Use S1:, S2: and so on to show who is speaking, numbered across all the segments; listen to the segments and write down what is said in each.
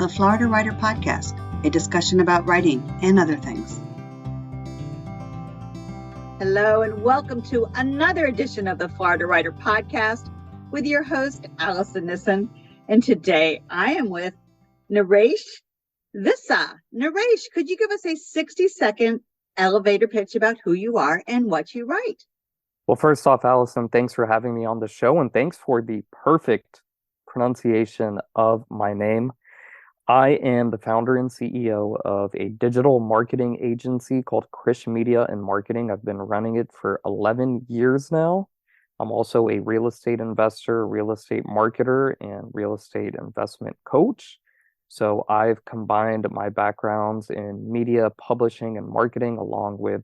S1: the Florida Writer Podcast, a discussion about writing and other things. Hello, and welcome to another edition of the Florida Writer Podcast with your host, Alison Nissen. And today I am with Naresh Vissa. Naresh, could you give us a 60-second elevator pitch about who you are and what you write?
S2: Well, first off, Alison, thanks for having me on the show, and thanks for the perfect pronunciation of my name. I am the founder and CEO of a digital marketing agency called Krish Media and Marketing. I've been running it for 11 years now. I'm also a real estate investor, real estate marketer, and real estate investment coach. So I've combined my backgrounds in media, publishing, and marketing along with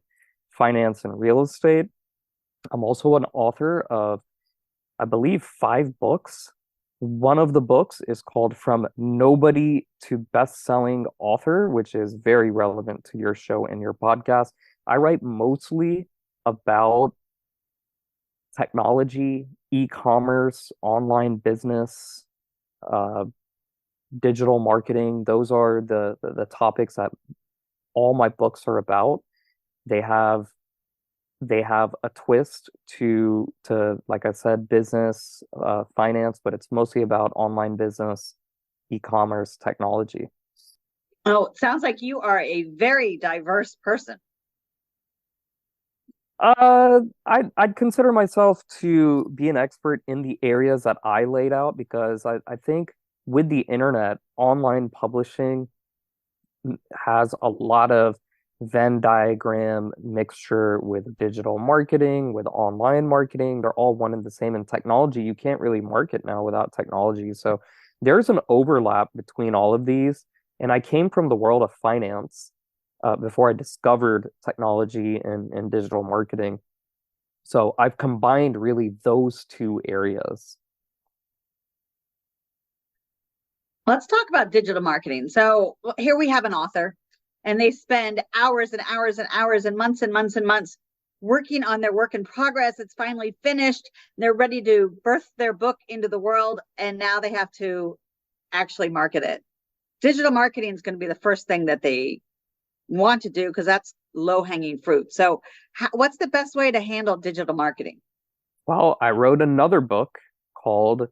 S2: finance and real estate. I'm also an author of, I believe, 5 books. One of the books is called From Nobody to Best-Selling Author, which is very relevant to your show and your podcast. I write mostly about technology, e-commerce, online business, digital marketing. Those are the topics that all my books are about. They have a twist to like I said, business, finance, but it's mostly about online business, e-commerce, technology.
S1: Oh, it sounds like you are a very diverse person.
S2: I'd consider myself to be an expert in the areas that I laid out, because I think with the internet, online publishing has a lot of Venn diagram mixture with digital marketing, with online marketing. They're all one and the same. In technology, you can't really market now without technology. So there's an overlap between all of these. And I came from the world of finance before I discovered technology and digital marketing. So I've combined really those two areas.
S1: Let's talk about digital marketing. So here we have an author, and they spend hours and hours and hours and months and months and months working on their work in progress. It's finally finished. They're ready to birth their book into the world, and now they have to actually market it. Digital marketing is going to be the first thing that they want to do, because that's low-hanging fruit. So what's the best way to handle digital marketing?
S2: Well, I wrote another book called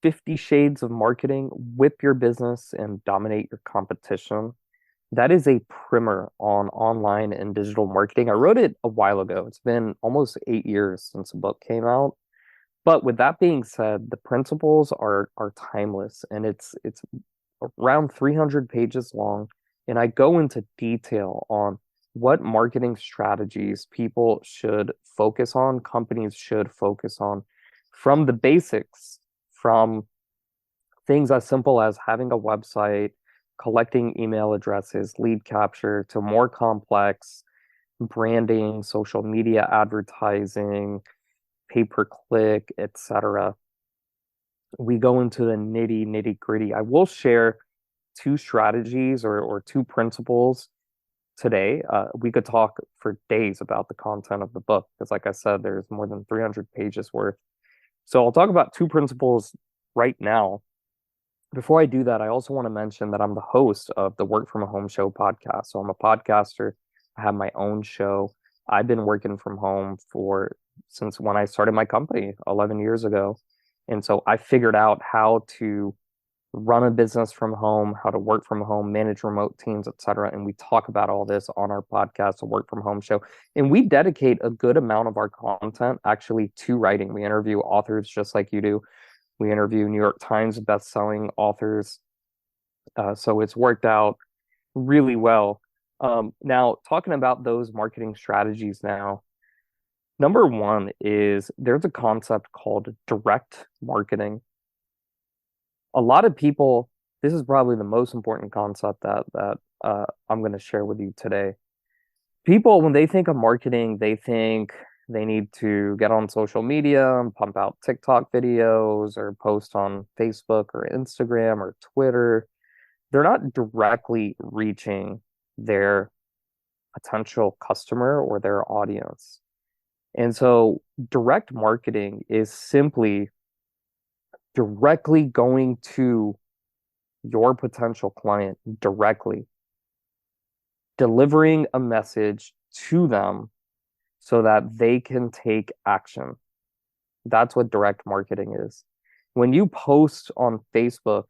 S2: 50 Shades of Marketing: Whip Your Business and Dominate Your Competition. That is a primer on online and digital marketing. I wrote it a while ago. It's been almost 8 years since the book came out. But with that being said, the principles are timeless, and it's around 300 pages long. And I go into detail on what marketing strategies people should focus on, companies should focus on, from the basics, from things as simple as having a website, collecting email addresses, lead capture, to more complex branding, social media advertising, pay-per-click, etc. We go into the nitty-gritty. I will share 2 strategies or 2 principles today. We could talk for days about the content of the book, because like I said, there's more than 300 pages worth. So I'll talk about 2 principles right now. Before I do that, I also want to mention that I'm the host of the Work From Home Show podcast. So I'm a podcaster. I have my own show. I've been working from home since when I started my company 11 years ago. And so I figured out how to run a business from home, how to work from home, manage remote teams, etc. And we talk about all this on our podcast, the Work From Home Show. And we dedicate a good amount of our content actually to writing. We interview authors just like you do. We interview New York Times best-selling authors. So it's worked out really well. Now, talking about those marketing strategies now, number 1 is there's a concept called direct marketing. A lot of people, this is probably the most important concept that I'm going to share with you today. People, when they think of marketing, they think they need to get on social media and pump out TikTok videos or post on Facebook or Instagram or Twitter. They're not directly reaching their potential customer or their audience. And so direct marketing is simply directly going to your potential client directly, delivering a message to them so that they can take action. That's what direct marketing is. When you post on Facebook,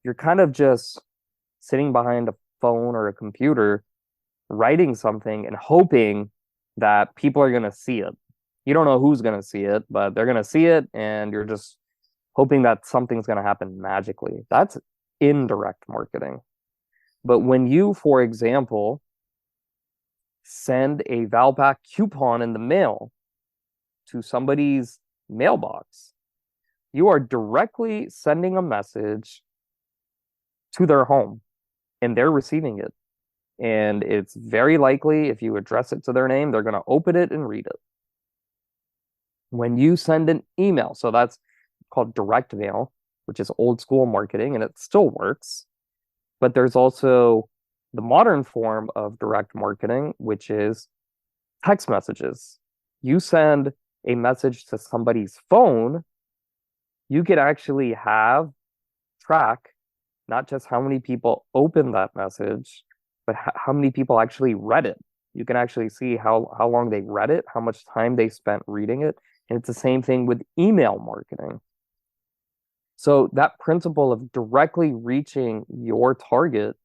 S2: you're kind of just sitting behind a phone or a computer, writing something and hoping that people are going to see it. You don't know who's going to see it, but they're going to see it, and you're just hoping that something's going to happen magically. That's indirect marketing. But when you, for example, send a Valpak coupon in the mail to somebody's mailbox, you are directly sending a message to their home, and they're receiving it. And it's very likely, if you address it to their name, they're going to open it and read it. When you send an email, so that's called direct mail, which is old school marketing, and it still works. But there's also the modern form of direct marketing, which is text messages. You send a message to somebody's phone, you could actually track not just how many people open that message, but how many people actually read it. You can actually see how long they read it, how much time they spent reading it. And it's the same thing with email marketing. So that principle of directly reaching your target,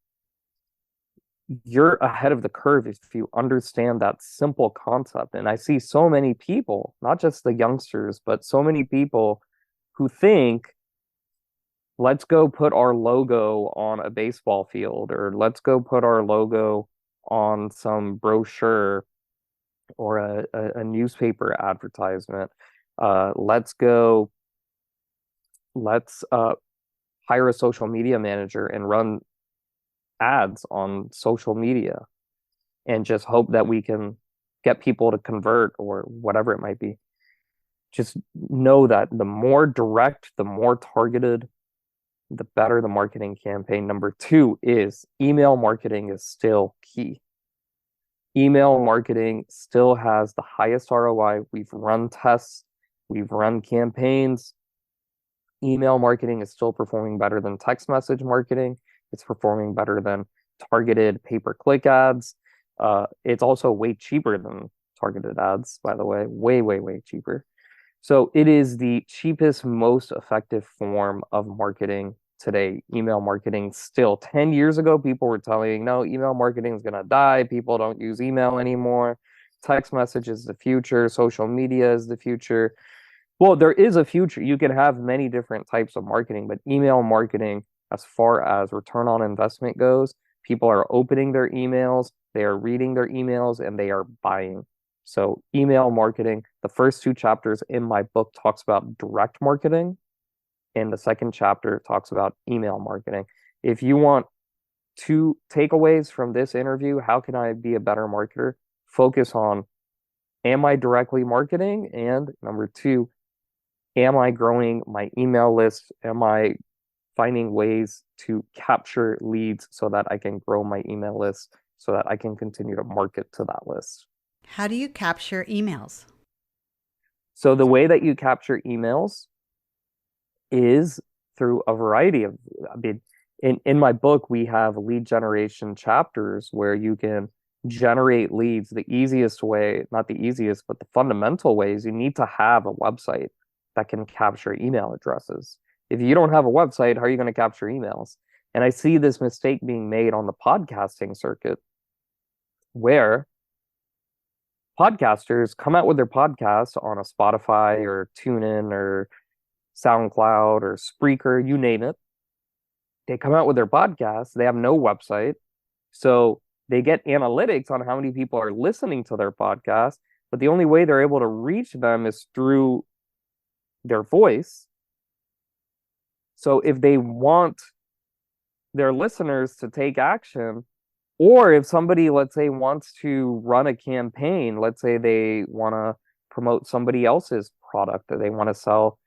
S2: you're ahead of the curve if you understand that simple concept. And I see so many people, not just the youngsters, but so many people who think, let's go put our logo on a baseball field, or let's go put our logo on some brochure or a newspaper advertisement. Let's hire a social media manager and run ads on social media and just hope that we can get people to convert or whatever it might be. Just know that the more direct, the more targeted, the better the marketing campaign. Number two is email marketing is still key. Email marketing still has the highest ROI. We've run tests, we've run campaigns. Email marketing is still performing better than text message marketing. It's performing better than targeted pay-per-click ads. It's also way cheaper than targeted ads, by the way, way cheaper. So it is the cheapest, most effective form of marketing today. Email marketing still. 10 years ago, people were telling you, no, email marketing is going to die. People don't use email anymore. Text message is the future. Social media is the future. Well, there is a future. You can have many different types of marketing, but email marketing, as far as return on investment goes, people are opening their emails, they are reading their emails, and they are buying. So email marketing, the first two chapters in my book talks about direct marketing, and the second chapter talks about email marketing. If you want two takeaways from this interview, how can I be a better marketer? Focus on, am I directly marketing? And number two, am I growing my email list? Am I finding ways to capture leads so that I can grow my email list so that I can continue to market to that list?
S3: How do you capture emails?
S2: So the way that you capture emails is through a variety of, in my book, we have lead generation chapters where you can generate leads. The easiest way, not the easiest, but the fundamental way is you need to have a website that can capture email addresses. If you don't have a website, how are you going to capture emails? And I see this mistake being made on the podcasting circuit where podcasters come out with their podcast on a Spotify or TuneIn or SoundCloud or Spreaker, you name it. They come out with their podcast. They have no website. So they get analytics on how many people are listening to their podcast, but the only way they're able to reach them is through their voice. So if they want their listeners to take action, or if somebody, let's say, wants to run a campaign, let's say they want to promote somebody else's product, or they want to sell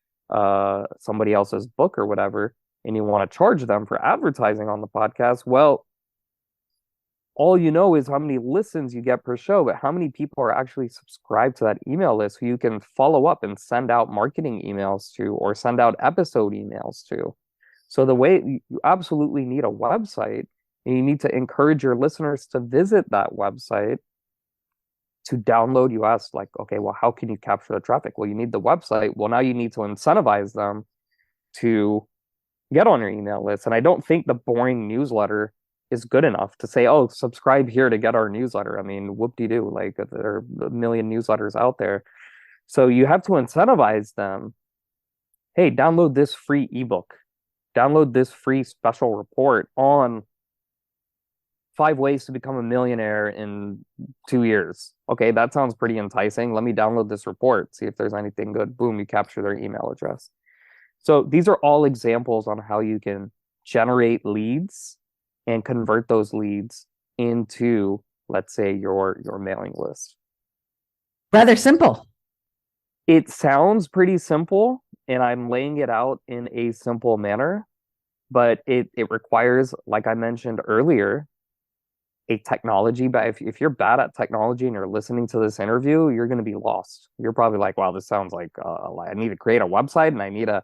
S2: somebody else's book or whatever, and you want to charge them for advertising on the podcast, well, all you know is how many listens you get per show, but how many people are actually subscribed to that email list who you can follow up and send out marketing emails to or send out episode emails to. So the way you absolutely need a website, and you need to encourage your listeners to visit that website to download. You ask, like, okay, well, how can you capture the traffic? Well, you need the website. Well, now you need to incentivize them to get on your email list. And I don't think the boring newsletter is good enough to say, oh, subscribe here to get our newsletter. I mean, whoop-de-doo, like there are a million newsletters out there. So you have to incentivize them. Hey, download this free ebook. Download this free special report on 5 ways to become a millionaire in 2 years. Okay, that sounds pretty enticing. Let me download this report, see if there's anything good. Boom, you capture their email address. So these are all examples on how you can generate leads and convert those leads into, let's say, your mailing list.
S3: Rather simple.
S2: It sounds pretty simple, and I'm laying it out in a simple manner, but it requires, like I mentioned earlier, a technology. But if you're bad at technology and you're listening to this interview, you're going to be lost. You're probably like, wow, this sounds like I need to create a website, and I need to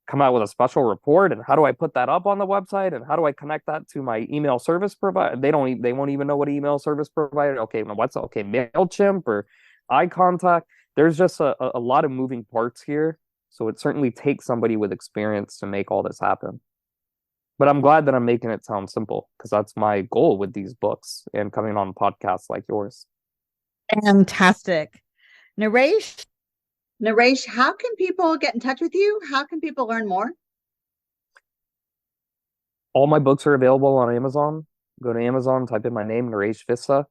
S2: come out with a special report, and how do I put that up on the website, and how do I connect that to my email service provider? They won't even know what email service provider. Okay, MailChimp or iContact. There's just a lot of moving parts here. So it certainly takes somebody with experience to make all this happen. But I'm glad that I'm making it sound simple, because that's my goal with these books and coming on podcasts like yours.
S3: Fantastic. Naresh?
S1: Naresh, how can people get in touch with you? How can people learn more?
S2: All my books are available on Amazon. Go to Amazon, type in my name, Naresh Vissa,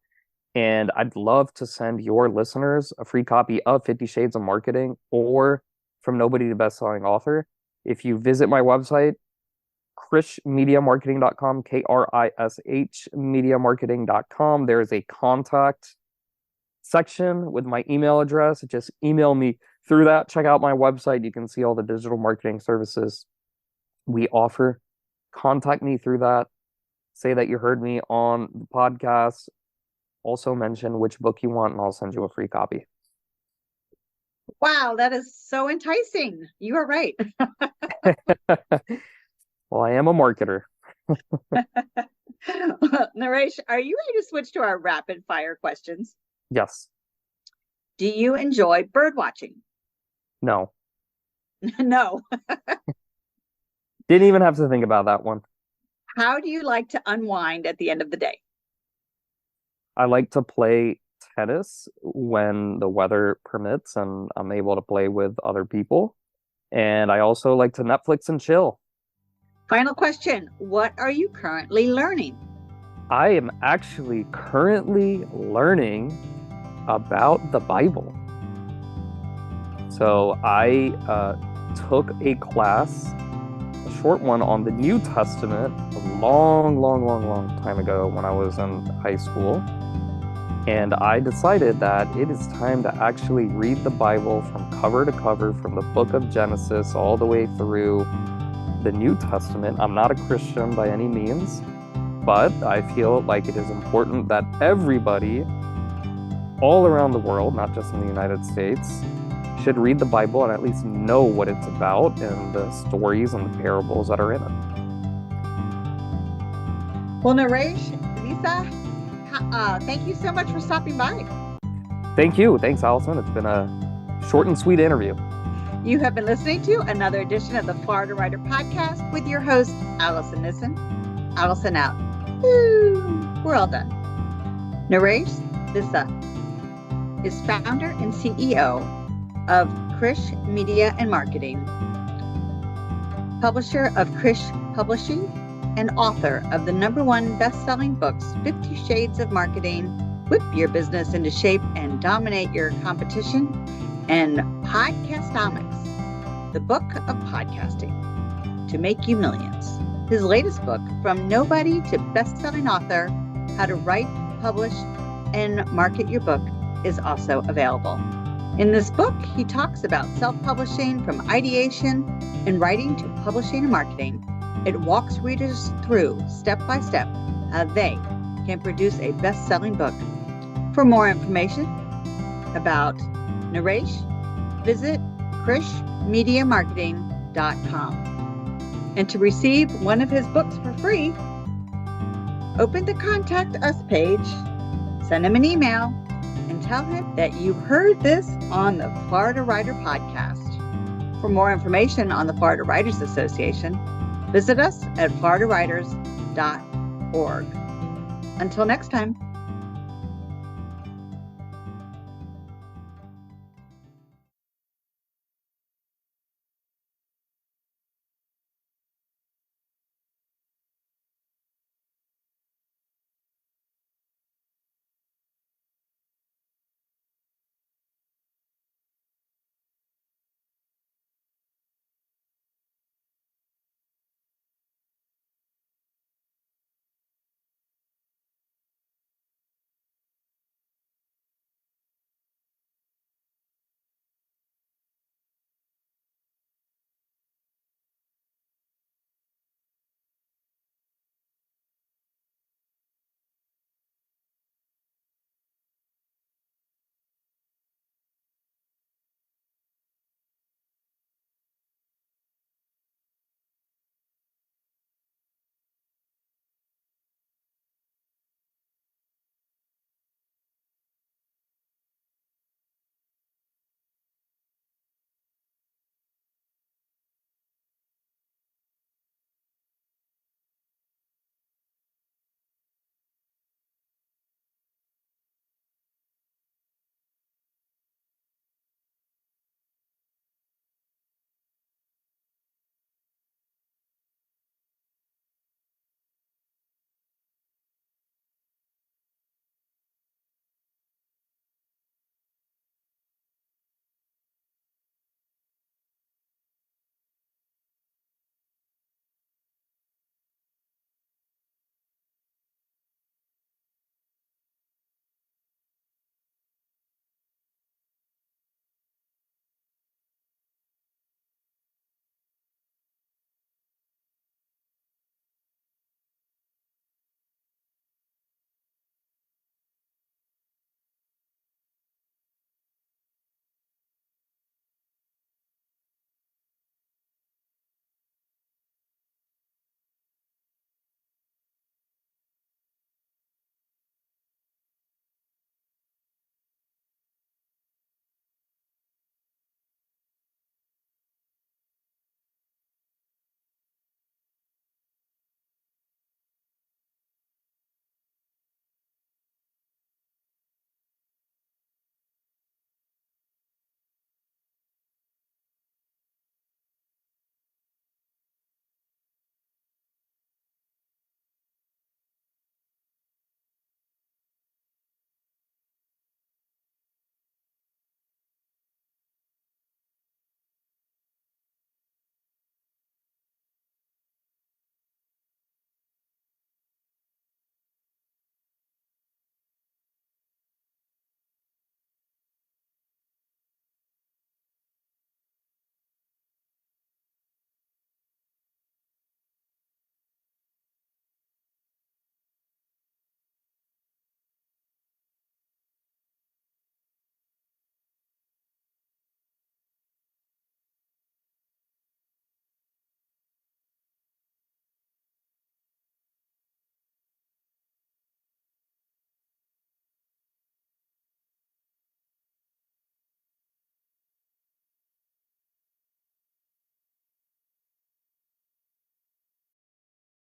S2: and I'd love to send your listeners a free copy of 50 Shades of Marketing or From Nobody to Best-Selling Author. If you visit my website, krishmediamarketing.com, KRISH mediamarketing.com, there is a contact section with my email address. Just email me through that. Check out my website. You can see all the digital marketing services we offer. Contact me through that. Say that you heard me on the podcast. Also mention which book you want, and I'll send you a free copy.
S1: Wow, that is so enticing. You are right.
S2: Well, I am a marketer.
S1: Naresh, are you ready to switch to our rapid fire questions?
S2: Yes.
S1: Do you enjoy bird watching?
S2: No.
S1: No.
S2: Didn't even have to think about that one.
S1: How do you like to unwind at the end of the day?
S2: I like to play tennis when the weather permits and I'm able to play with other people. And I also like to Netflix and chill.
S1: Final question. What are you currently learning?
S2: I am actually currently learning about the Bible. So I took a class, a short one, on the New Testament a long time ago when I was in high school. And I decided that it is time to actually read the Bible from cover to cover, from the book of Genesis all the way through the New Testament. I'm not a Christian by any means, but I feel like it is important that everybody all around the world, not just in the United States, should read the Bible and at least know what it's about and the stories and the parables that are in it.
S1: Well, Naresh Vissa, thank you so much for stopping by.
S2: Thank you. Thanks, Alison. It's been a short and sweet interview.
S1: You have been listening to another edition of the Florida Writer Podcast with your host, Alison Nissen. Alison out. Woo! We're all done. Naresh Vissa is founder and CEO of Krish Media and Marketing, publisher of Krish Publishing, and author of the #1 best-selling books, 50 Shades of Marketing, Whip Your Business into Shape and Dominate Your Competition, and PODCASTNOMICS, the book of podcasting to make you millions. His latest book, From Nobody to Best-Selling Author, How to Write, Publish, and Market Your Book, is also available. In this book, he talks about self-publishing from ideation and writing to publishing and marketing. It walks readers through, step by step, how they can produce a best-selling book. For more information about Naresh, visit krishmediamarketing.com. And to receive one of his books for free, open the Contact Us page, send him an email, and tell him that you heard this on the Florida Writer Podcast. For more information on the Florida Writers Association, visit us at floridawriters.org. Until next time.